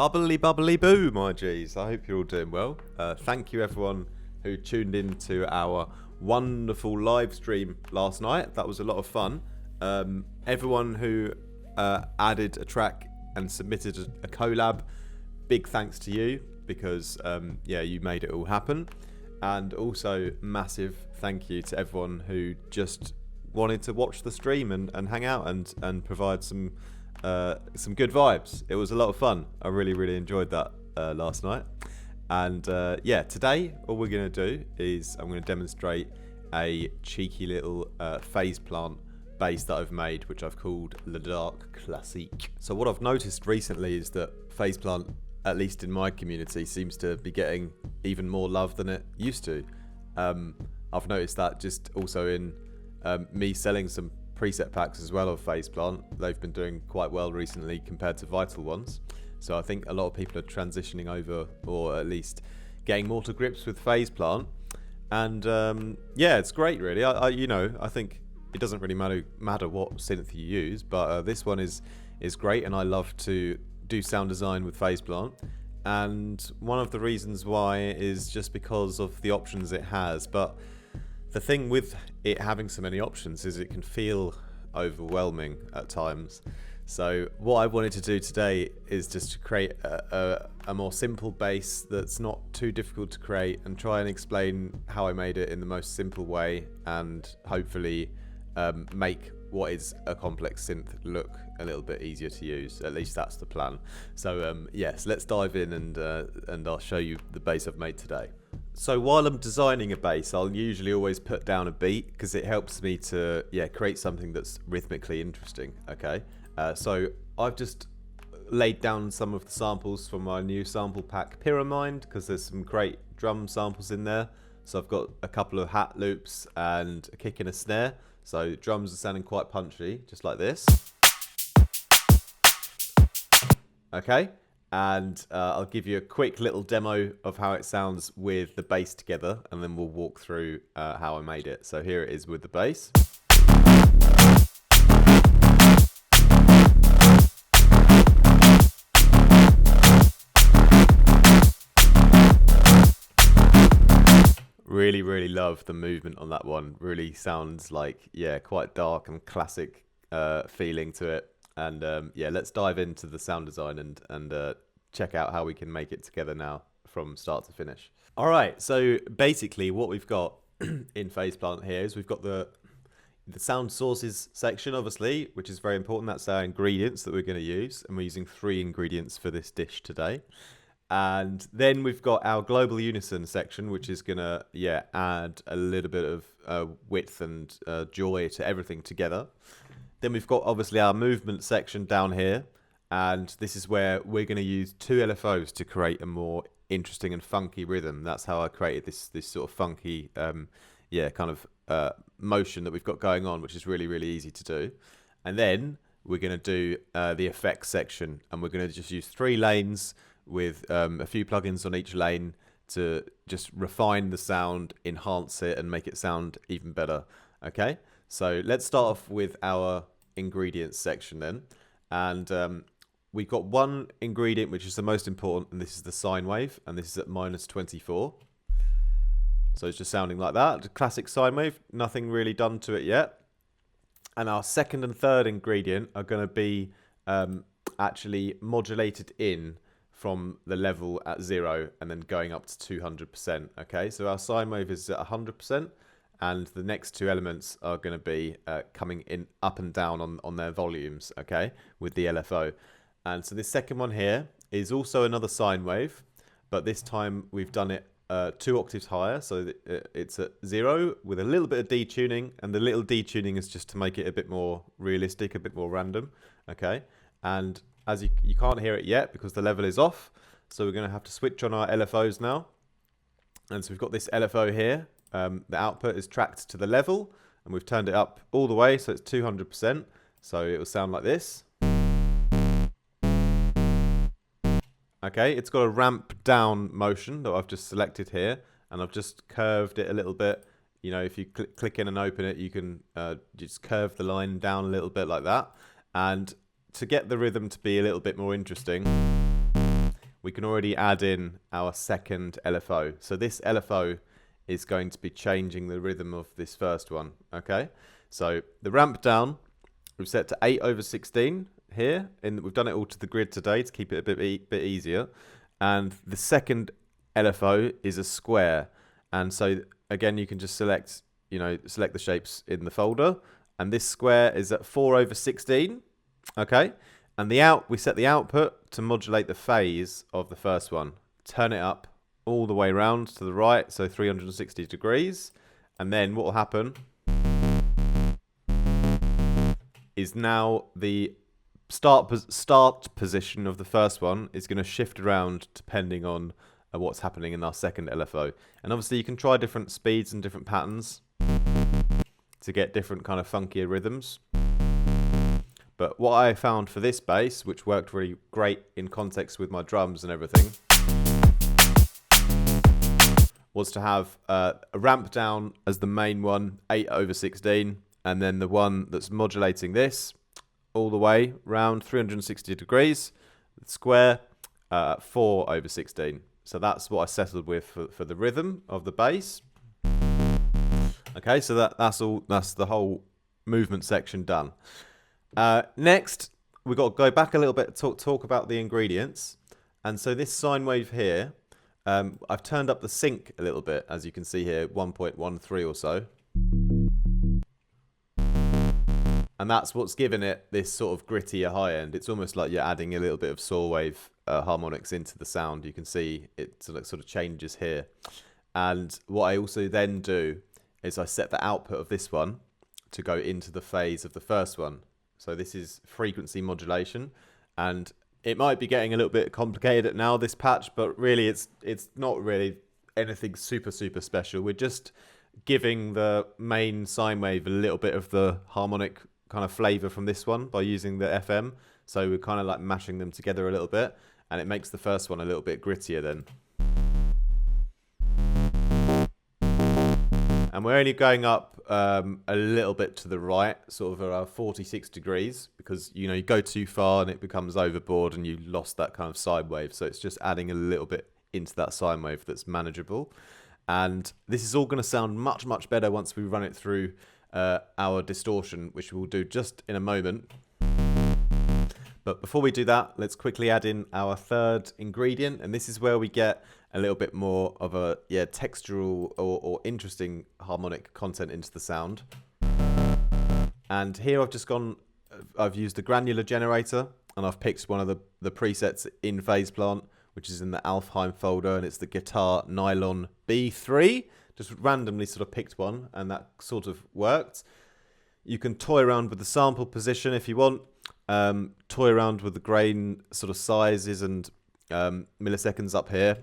Bubbly, bubbly boo, my G's. I hope you're all doing well. Thank you, everyone who tuned in to our wonderful live stream last night. That was a lot of fun. Everyone who added a track and submitted a collab, big thanks to you because, you made it all happen. And also, massive thank you to everyone who just wanted to watch the stream and hang out and provide some good vibes. It was a lot of fun. I really enjoyed that last night. And today all we're going to do is I'm going to demonstrate a cheeky little phase plant bass that I've made, which I've called Le Dark Classique. So what I've noticed recently is that phase plant, at least in my community, seems to be getting even more love than it used to. I've noticed that just also in me selling some preset packs as well of phase plant. They've been doing quite well recently compared to vital ones. So I think a lot of people are transitioning over, or at least getting more to grips with phase plant. And it's great, really. I think it doesn't really matter what synth you use, but this one is great, and I love to do sound design with phase plant. And one of the reasons why is just because of the options it has. But the thing with it having so many options is it can feel overwhelming at times. So what I wanted to do today is just to create a more simple bass that's not too difficult to create, and try and explain how I made it in the most simple way, and hopefully make what is a complex synth look a little bit easier to use. At least that's the plan. So yes, let's dive in and I'll show you the bass I've made today. So while I'm designing a bass, I'll usually always put down a beat because it helps me to create something that's rhythmically interesting. Okay, so I've just laid down some of the samples from my new sample pack Pyramid, because there's some great drum samples in there. So I've got a couple of hat loops and a kick and a snare. So drums are sounding quite punchy, just like this. Okay, and I'll give you a quick little demo of how it sounds with the bass together, and then we'll walk through how I made it. So here it is with the bass. Really love the movement on that one. Really sounds like, quite dark and classic feeling to it. And let's dive into the sound design and check out how we can make it together now from start to finish. All right, so basically what we've got in phase plant here is we've got the sound sources section, obviously, which is very important. That's our ingredients that we're going to use, and we're using 3 ingredients for this dish today. And then we've got our global unison section, which is going to add a little bit of width and joy to everything together. Then we've got obviously our movement section down here, and this is where we're going to use 2 LFOs to create a more interesting and funky rhythm. That's how I created this sort of funky motion that we've got going on, which is really easy to do. And then we're going to do the effects section, and we're going to just use 3 lanes with a few plugins on each lane to just refine the sound, enhance it, and make it sound even better. Okay, so let's start off with our ingredients section then. And we've got one ingredient which is the most important, and this is the sine wave, and this is at -24. So it's just sounding like that, a classic sine wave, nothing really done to it yet. And our second and third ingredient are going to be actually modulated in from the level at 0 and then going up to 200%. Okay, so our sine wave is at 100%, and the next 2 elements are going to be coming in up and down on their volumes, okay, with the LFO. And so this second one here is also another sine wave, but this time we've done it 2 octaves higher, so it's at 0 with a little bit of detuning, and the little detuning is just to make it a bit more realistic, a bit more random, okay. And as you can't hear it yet because the level is off, so we're going to have to switch on our LFOs now. And so we've got this LFO here. The output is tracked to the level, and we've turned it up all the way, so it's 200%. So it will sound like this. Okay, it's got a ramp down motion that I've just selected here, and I've just curved it a little bit. You know, if you click in and open it, you can just curve the line down a little bit like that. And to get the rhythm to be a little bit more interesting, we can already add in our second LFO. So this LFO is going to be changing the rhythm of this first one, okay? So the ramp down, we've set to 8/16 here, and we've done it all to the grid today to keep it a bit easier. And the second LFO is a square. And so again, you can just select the shapes in the folder. And this square is at 4/16, okay? And we set the output to modulate the phase of the first one. Turn it up all the way around to the right, so 360 degrees. And then what will happen is now the start position of the first one is going to shift around depending on what's happening in our second LFO. And obviously you can try different speeds and different patterns to get different kind of funkier rhythms. But what I found for this bass, which worked really great in context with my drums and everything, was to have a ramp down as the main one, 8/16, and then the one that's modulating this all the way round 360 degrees, square, 4/16. So that's what I settled with for the rhythm of the bass. Okay, so that's the whole movement section done. Next, we've got to go back a little bit to talk about the ingredients. And so this sine wave here, I've turned up the sync a little bit, as you can see here, 1.13 or so. And that's what's given it this sort of grittier high end. It's almost like you're adding a little bit of saw wave harmonics into the sound. You can see it sort of changes here. And what I also then do is I set the output of this one to go into the phase of the first one. So this is frequency modulation, and it might be getting a little bit complicated now, this patch, but really it's not really anything super special. We're just giving the main sine wave a little bit of the harmonic kind of flavor from this one by using the FM. So we're kind of like mashing them together a little bit, and it makes the first one a little bit grittier then. And we're only going up a little bit to the right, sort of around 46 degrees, because you go too far and it becomes overboard and you lost that kind of sine wave. So it's just adding a little bit into that sine wave that's manageable. And this is all going to sound much better once we run it through our distortion, which we'll do just in a moment. But before we do that, let's quickly add in our third ingredient, and this is where we get a little bit more of a textural or interesting harmonic content into the sound. And here I've used the granular generator, and I've picked one of the presets in Phase Plant, which is in the Alfheim folder, and it's the guitar nylon B3. Just randomly sort of picked one, and that sort of worked. You can toy around with the sample position if you want. Toy around with the grain sort of sizes and milliseconds up here.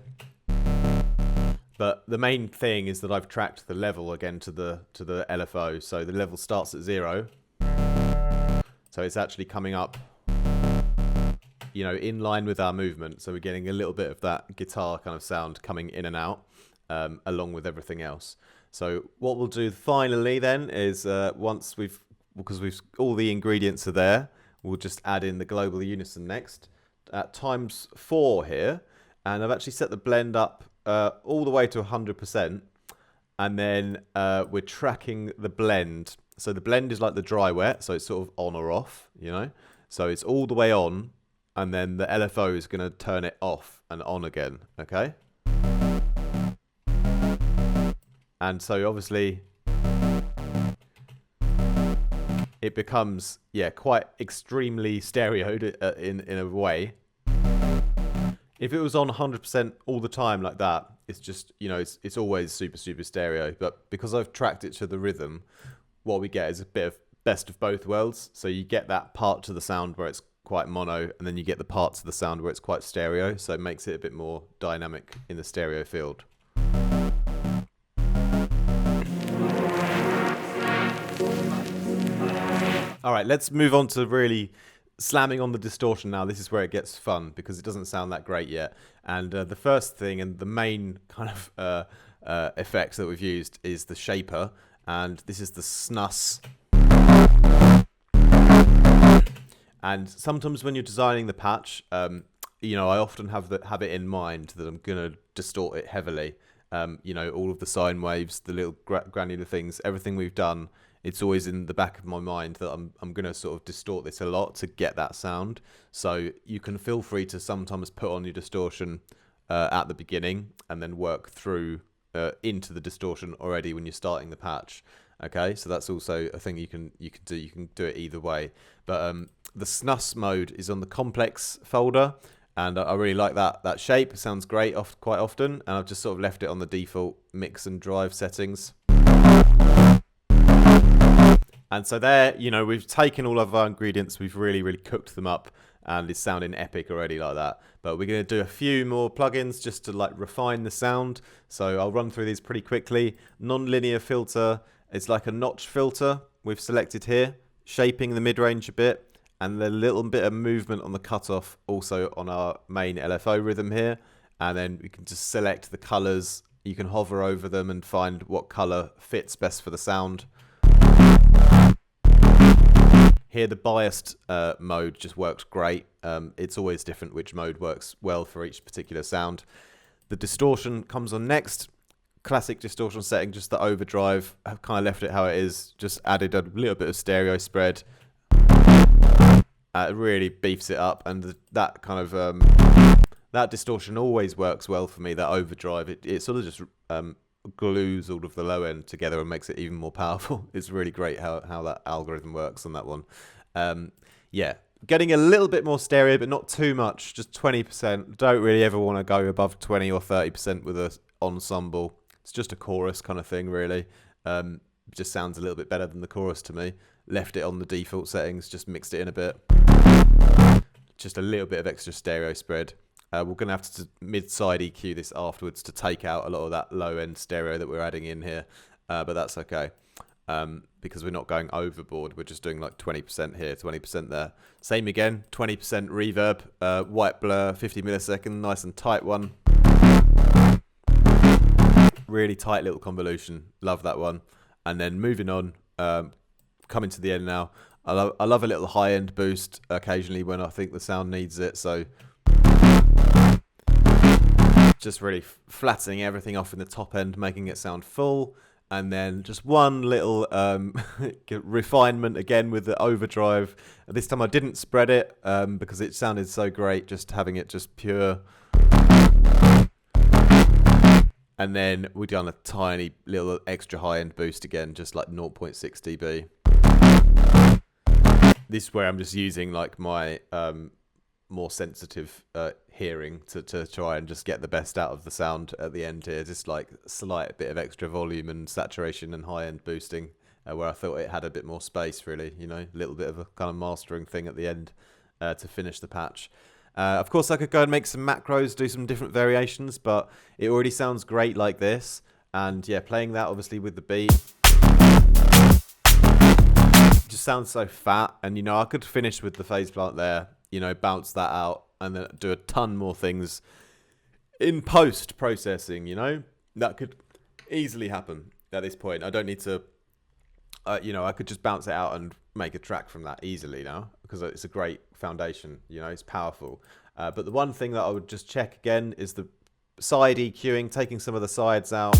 But the main thing is that I've tracked the level again to the LFO. So the level starts at 0. So it's actually coming up, in line with our movement. So we're getting a little bit of that guitar kind of sound coming in and out, along with everything else. So what we'll do finally then is because all the ingredients are there, we'll just add in the global unison next at ×4 here. And I've actually set the blend up all the way to 100%. And then we're tracking the blend. So the blend is like the dry wet. So it's sort of on or off, So it's all the way on. And then the LFO is going to turn it off and on again. Okay. And so obviously it becomes, quite extremely stereoed in a way. If it was on 100% all the time like that, it's just, it's always super stereo. But because I've tracked it to the rhythm, what we get is a bit of best of both worlds. So you get that part to the sound where it's quite mono, and then you get the part to the sound where it's quite stereo. So it makes it a bit more dynamic in the stereo field. All right, let's move on to really slamming on the distortion now. This is where it gets fun because it doesn't sound that great yet. And the first thing and the main kind of effect that we've used is the shaper. And this is the snus. And sometimes when you're designing the patch, you know, I often have it in mind that I'm gonna distort it heavily. You know, all of the sine waves, the little granular things, everything we've done, it's always in the back of my mind that I'm gonna sort of distort this a lot to get that sound. So you can feel free to sometimes put on your distortion at the beginning and then work through into the distortion already when you're starting the patch. Okay, so that's also a thing you can do. You can do it either way. But the snus mode is on the complex folder, and I really like that shape. It sounds great quite often, and I've just sort of left it on the default mix and drive settings. And so there, you know, we've taken all of our ingredients, we've really cooked them up, and it's sounding epic already like that. But we're going to do a few more plugins just to like refine the sound. So I'll run through these pretty quickly. Non-linear filter, it's like a notch filter we've selected here, shaping the mid-range a bit, and the little bit of movement on the cutoff also on our main LFO rhythm here. And then we can just select the colors. You can hover over them and find what color fits best for the sound. Here the biased mode just works great. It's always different which mode works well for each particular sound. The distortion comes on next. Classic distortion setting, just the overdrive. I've kind of left it how it is, just added a little bit of stereo spread. It really beefs it up, and that kind of that distortion always works well for me, that overdrive. It sort of just glues all of the low end together and makes it even more powerful. It's really great how that algorithm works on that one. Yeah, getting a little bit more stereo, but not too much, just 20%. Don't really ever want to go above 20 or 30% with an ensemble. It's just a chorus kind of thing, really. Just sounds a little bit better than the chorus to me. Left it on the default settings, just mixed it in a bit. Just a little bit of extra stereo spread. We're going to have to mid-side EQ this afterwards to take out a lot of that low-end stereo that we're adding in here. But that's okay, because we're not going overboard. We're just doing like 20% here, 20% there. Same again, 20% reverb, white blur, 50 millisecond, nice and tight one. Really tight little convolution. Love that one. And then moving on, coming to the end now. I love a little high-end boost occasionally when I think the sound needs it. So just really flattening everything off in the top end, making it sound full. And then just one little refinement again with the overdrive. This time I didn't spread it because it sounded so great just having it just pure. And then we've done a tiny little extra high-end boost again, just like 0.6 dB. This is where I'm just using like my more sensitive hearing to try and just get the best out of the sound at the end here. Just like a slight bit of extra volume and saturation and high-end boosting where I thought it had a bit more space, really, you know, a little bit of a kind of mastering thing at the end to finish the patch. Of course, I could go and make some macros, do some different variations, but it already sounds great like this. And yeah, playing that obviously with the beat just sounds so fat. And, you know, I could finish with the phase plant there, you know, bounce that out and then do a ton more things in post-processing, you know. That could easily happen at this point. I don't need to, you know, I could just bounce it out and make a track from that easily now because it's a great foundation, you know, it's powerful. But the one thing that I would just check again is the side EQing, taking some of the sides out.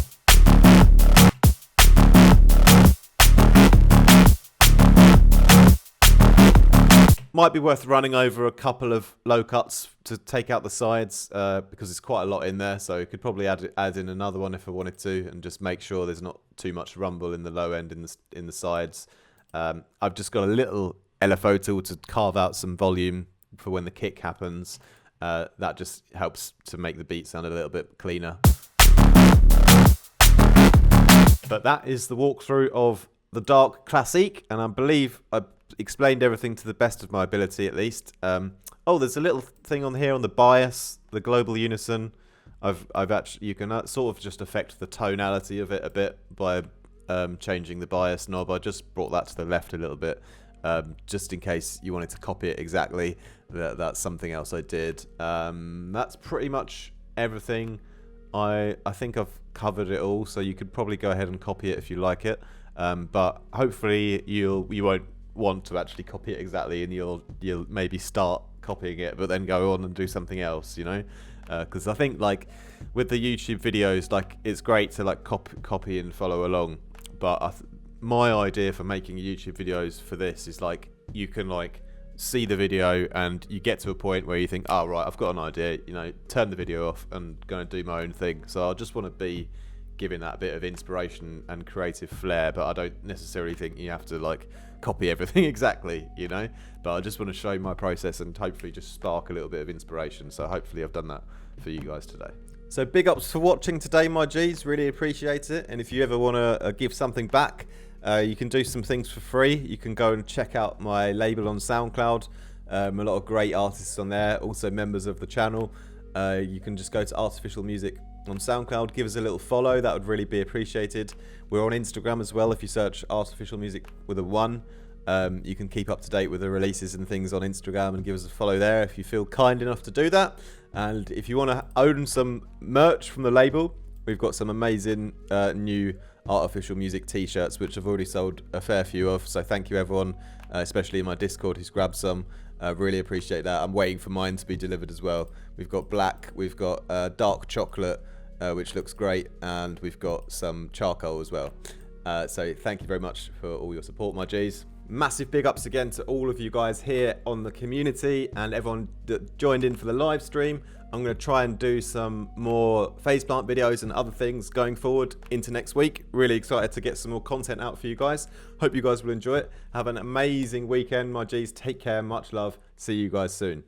Might be worth running over a couple of low cuts to take out the sides because it's quite a lot in there. So I could probably add in another one if I wanted to, and just make sure there's not too much rumble in the low end in the sides. I've just got a little LFO tool to carve out some volume for when the kick happens. That just helps to make the beat sound a little bit cleaner. But that is the walkthrough of the Dark Classique, and I believe I explained everything to the best of my ability, at least. Oh, there's a little thing on here on the bias, the global unison. I've actually, you can sort of just affect the tonality of it a bit by changing the bias knob. I just brought that to the left a little bit, just in case you wanted to copy it exactly. That's something else I did. That's pretty much everything. I think I've covered it all, so you could probably go ahead and copy it if you like it. But hopefully you won't want to actually copy it exactly, and you'll maybe start copying it, but then go on and do something else, you know? Because I think like with the YouTube videos, like it's great to like copy and follow along, but my idea for making YouTube videos for this is like you can like see the video and you get to a point where you think, oh right, I've got an idea, you know, turn the video off and go and do my own thing. So I just want to be giving that bit of inspiration and creative flair, but I don't necessarily think you have to like copy everything exactly, you know, but I just want to show my process and hopefully just spark a little bit of inspiration. So hopefully I've done that for you guys today. So big ups for watching today, my G's, really appreciate it. And if you ever want to give something back, you can do some things for free. You can go and check out my label on SoundCloud. A lot of great artists on there, also members of the channel. You can just go to Artificial Music on SoundCloud, give us a little follow, that would really be appreciated. We're on Instagram as well. If you search Artificial Music with a 1, you can keep up to date with the releases and things on Instagram and give us a follow there if you feel kind enough to do that. And if you want to own some merch from the label, we've got some amazing new Artificial Music t-shirts, which I've already sold a fair few of, so thank you everyone, especially in my Discord who's grabbed some. Really appreciate that. I'm waiting for mine to be delivered as well. We've got black, we've got dark chocolate, which looks great, and we've got some charcoal as well. So thank you very much for all your support, my G's. Massive big ups again to all of you guys here on the community and everyone that joined in for the live stream. I'm going to try and do some more phase plant videos and other things going forward into next week. Really excited to get some more content out for you guys. Hope you guys will enjoy it. Have an amazing weekend, my G's. Take care. Much love. See you guys soon.